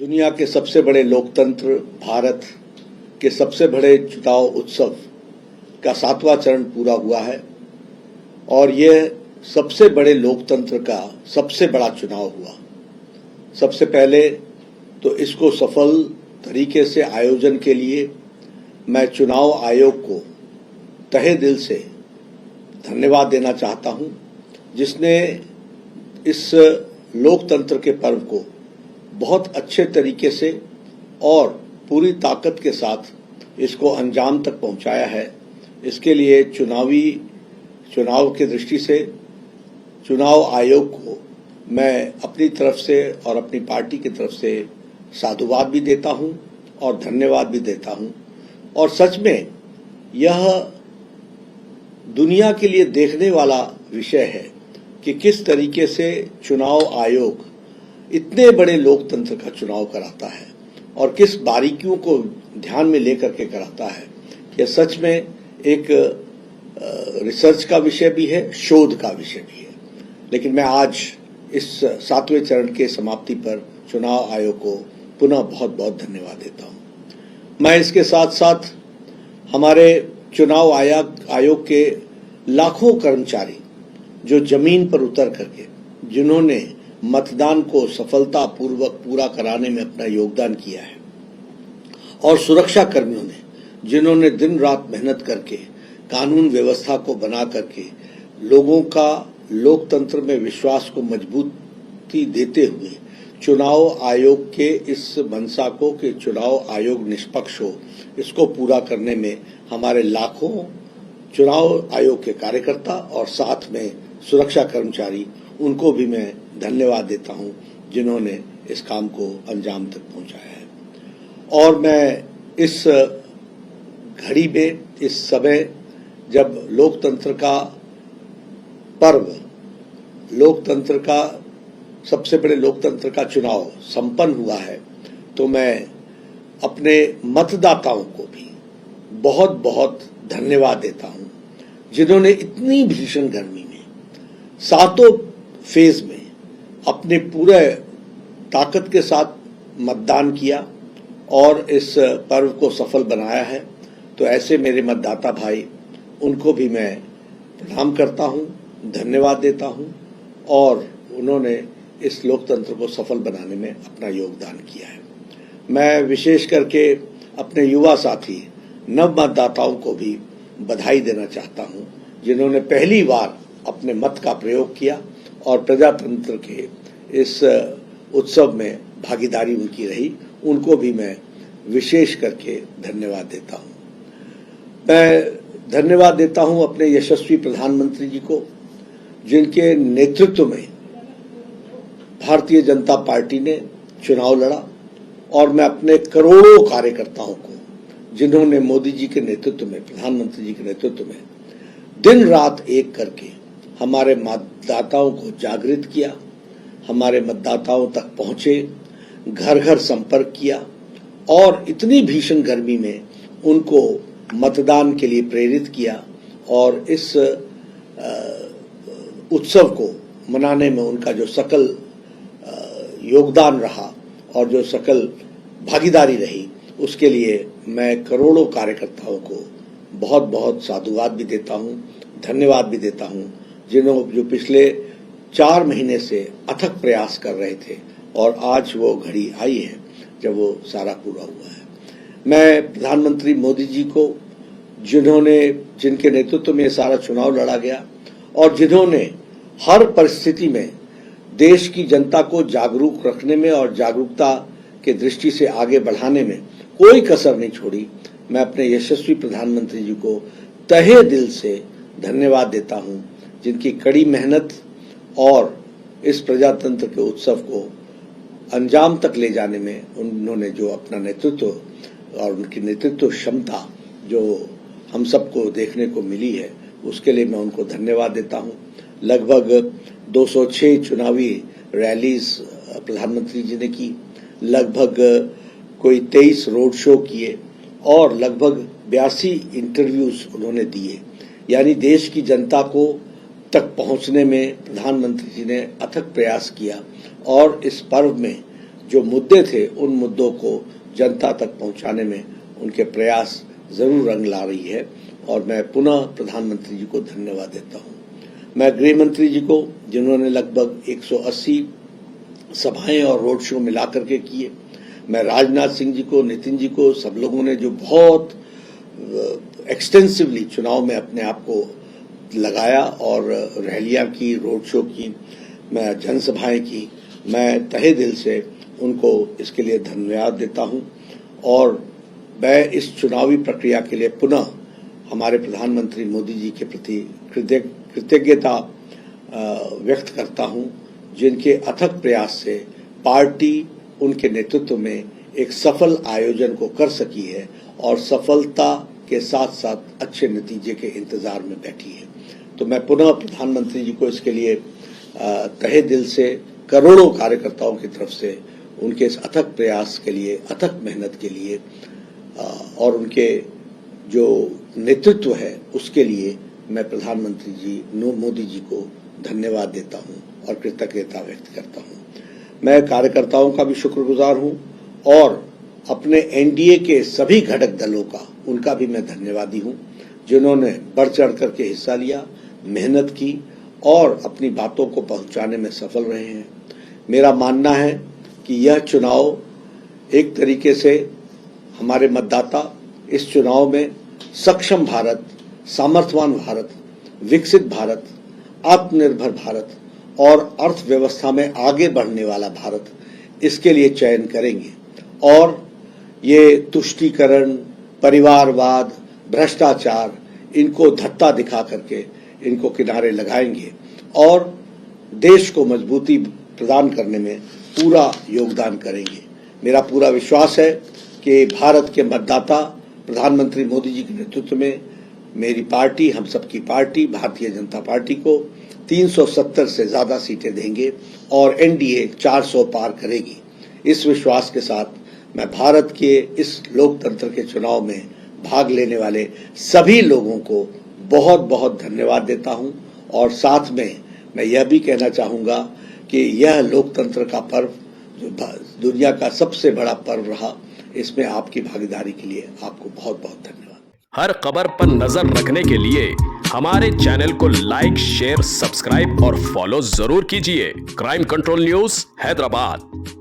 दुनिया के सबसे बड़े लोकतंत्र भारत के सबसे बड़े चुनाव उत्सव का 7वां चरण पूरा हुआ है और यह सबसे बड़े लोकतंत्र का सबसे बड़ा चुनाव हुआ। सबसे पहले तो इसको सफल तरीके से आयोजन के लिए मैं चुनाव आयोग को तहे दिल से धन्यवाद देना चाहता हूं, जिसने इस लोकतंत्र के पर्व को बहुत अच्छे तरीके से और पूरी ताकत के साथ इसको अंजाम तक पहुंचाया है। इसके लिए चुनाव की दृष्टि से चुनाव आयोग को मैं अपनी तरफ से और अपनी पार्टी की तरफ से साधुवाद भी देता हूं और धन्यवाद भी देता हूं। और सच में यह दुनिया के लिए देखने वाला विषय है कि किस तरीके से चुनाव आयोग इतने बड़े लोकतंत्र का चुनाव कराता है और किस बारीकियों को ध्यान में लेकर के कराता है। यह सच में एक रिसर्च का विषय भी है, शोध का विषय भी है। लेकिन मैं आज इस 7वें चरण के समाप्ति पर चुनाव आयोग को पुनः बहुत बहुत धन्यवाद देता हूं। मैं इसके साथ साथ हमारे चुनाव आयोग के लाखों कर्मचारी जो जमीन पर उतर करके जिन्होंने मतदान को सफलतापूर्वक पूरा कराने में अपना योगदान किया है, और सुरक्षा कर्मियों ने जिन्होंने दिन रात मेहनत करके कानून व्यवस्था को बना करके लोगों का लोकतंत्र में विश्वास को मजबूती देते हुए चुनाव आयोग के इस मंशा को कि चुनाव आयोग निष्पक्ष हो, इसको पूरा करने में हमारे लाखों चुनाव आयोग के कार्यकर्ता और साथ में सुरक्षा कर्मचारी, उनको भी मैं धन्यवाद देता हूं जिन्होंने इस काम को अंजाम तक पहुंचाया है। और मैं इस घड़ी में, इस समय जब लोकतंत्र का पर्व, लोकतंत्र का सबसे बड़े लोकतंत्र का चुनाव संपन्न हुआ है, तो मैं अपने मतदाताओं को भी बहुत बहुत धन्यवाद देता हूं जिन्होंने इतनी भीषण गर्मी में 7 फेज में अपने पूरे ताकत के साथ मतदान किया और इस पर्व को सफल बनाया है। तो ऐसे मेरे मतदाता भाई, उनको भी मैं प्रणाम करता हूं, धन्यवाद देता हूं, और उन्होंने इस लोकतंत्र को सफल बनाने में अपना योगदान किया है। मैं विशेष करके अपने युवा साथी नव मतदाताओं को भी बधाई देना चाहता हूं जिन्होंने पहली बार अपने मत का प्रयोग किया और प्रजातंत्र के इस उत्सव में भागीदारी उनकी रही। उनको भी मैं विशेष करके धन्यवाद देता हूं। मैं धन्यवाद देता हूं अपने यशस्वी प्रधानमंत्री जी को, जिनके नेतृत्व में भारतीय जनता पार्टी ने चुनाव लड़ा, और मैं अपने करोड़ों कार्यकर्ताओं को जिन्होंने मोदी जी के नेतृत्व में, प्रधानमंत्री जी के नेतृत्व में दिन रात एक करके हमारे मतदाताओं को जागृत किया, हमारे मतदाताओं तक पहुंचे, घर घर संपर्क किया और इतनी भीषण गर्मी में उनको मतदान के लिए प्रेरित किया, और इस उत्सव को मनाने में उनका जो सकल योगदान रहा और जो सकल भागीदारी रही, उसके लिए मैं करोड़ों कार्यकर्ताओं को बहुत बहुत साधुवाद भी देता हूं, धन्यवाद भी देता हूं, जो पिछले 4 महीने से अथक प्रयास कर रहे थे और आज वो घड़ी आई है जब वो सारा पूरा हुआ है। मैं प्रधानमंत्री मोदी जी को, जिनके नेतृत्व में सारा चुनाव लड़ा गया और जिन्होंने हर परिस्थिति में देश की जनता को जागरूक रखने में और जागरूकता के दृष्टि से आगे बढ़ाने में कोई कसर नहीं छोड़ी, मैं अपने यशस्वी प्रधानमंत्री जी को तहे दिल से धन्यवाद देता हूं, जिनकी कड़ी मेहनत और इस प्रजातंत्र के उत्सव को अंजाम तक ले जाने में उन्होंने जो अपना नेतृत्व और उनकी नेतृत्व क्षमता जो हम सबको देखने को मिली है, उसके लिए मैं उनको धन्यवाद देता हूं। लगभग 206 चुनावी रैलीज प्रधानमंत्री जी ने की, लगभग कोई 23 रोड शो किए और लगभग 82 इंटरव्यूज उन्होंने दिए। यानी देश की जनता को तक पहुंचने में प्रधानमंत्री जी ने अथक प्रयास किया और इस पर्व में जो मुद्दे थे उन मुद्दों को जनता तक पहुंचाने में उनके प्रयास जरूर रंग ला रही है और मैं पुनः प्रधानमंत्री जी को धन्यवाद देता हूं। मैं गृह मंत्री जी को, जिन्होंने लगभग 180 सभाएं और रोड शो मिलाकर के किए, मैं राजनाथ सिंह जी को, नितिन जी को, सब लोगों ने जो बहुत एक्सटेंसिवली चुनाव में अपने आप को लगाया और रैलियां की, रोड शो की, मैं जनसभाएं की, मैं तहे दिल से उनको इसके लिए धन्यवाद देता हूं और मैं इस चुनावी प्रक्रिया के लिए पुनः हमारे प्रधानमंत्री मोदी जी के प्रति कृतज्ञता व्यक्त करता हूं, जिनके अथक प्रयास से पार्टी उनके नेतृत्व में एक सफल आयोजन को कर सकी है और सफलता के साथ साथ अच्छे नतीजे के इंतजार में बैठी है। तो मैं पुनः प्रधानमंत्री जी को इसके लिए तहे दिल से करोड़ों कार्यकर्ताओं की तरफ से उनके इस अथक प्रयास के लिए, अथक मेहनत के लिए और उनके जो नेतृत्व है उसके लिए मैं प्रधानमंत्री जी मोदी जी को धन्यवाद देता हूं और कृतज्ञता व्यक्त करता हूं। मैं कार्यकर्ताओं का भी शुक्रगुजार हूं और अपने एनडीए के सभी घटक दलों का, उनका भी मैं धन्यवादी हूं, जिन्होंने बढ़ चढ़ करके हिस्सा लिया, मेहनत की और अपनी बातों को पहुंचाने में सफल रहे हैं। मेरा मानना है कि यह चुनाव एक तरीके से हमारे मतदाता इस चुनाव में सक्षम भारत, सामर्थ्यवान भारत, विकसित भारत, आत्मनिर्भर भारत और अर्थव्यवस्था में आगे बढ़ने वाला भारत, इसके लिए चयन करेंगे और ये तुष्टीकरण, परिवारवाद, भ्रष्टाचार, इनको धत्ता दिखा करके इनको किनारे लगाएंगे और देश को मजबूती प्रदान करने में पूरा योगदान करेंगे। मेरा पूरा विश्वास है कि भारत के मतदाता प्रधानमंत्री मोदी जी के नेतृत्व में मेरी पार्टी, हम सबकी पार्टी भारतीय जनता पार्टी को 370 से ज्यादा सीटें देंगे और एनडीए 400 पार करेगी। इस विश्वास के साथ मैं भारत के इस लोकतंत्र के चुनाव में भाग लेने वाले सभी लोगों को बहुत बहुत धन्यवाद देता हूं और साथ में मैं यह भी कहना चाहूंगा कि यह लोकतंत्र का पर्व, जो दुनिया का सबसे बड़ा पर्व रहा, इसमें आपकी भागीदारी के लिए आपको बहुत बहुत धन्यवाद। हर खबर पर नजर रखने के लिए हमारे चैनल को लाइक, शेयर, सब्सक्राइब और फॉलो जरूर कीजिए। Crime control news, Hyderabad.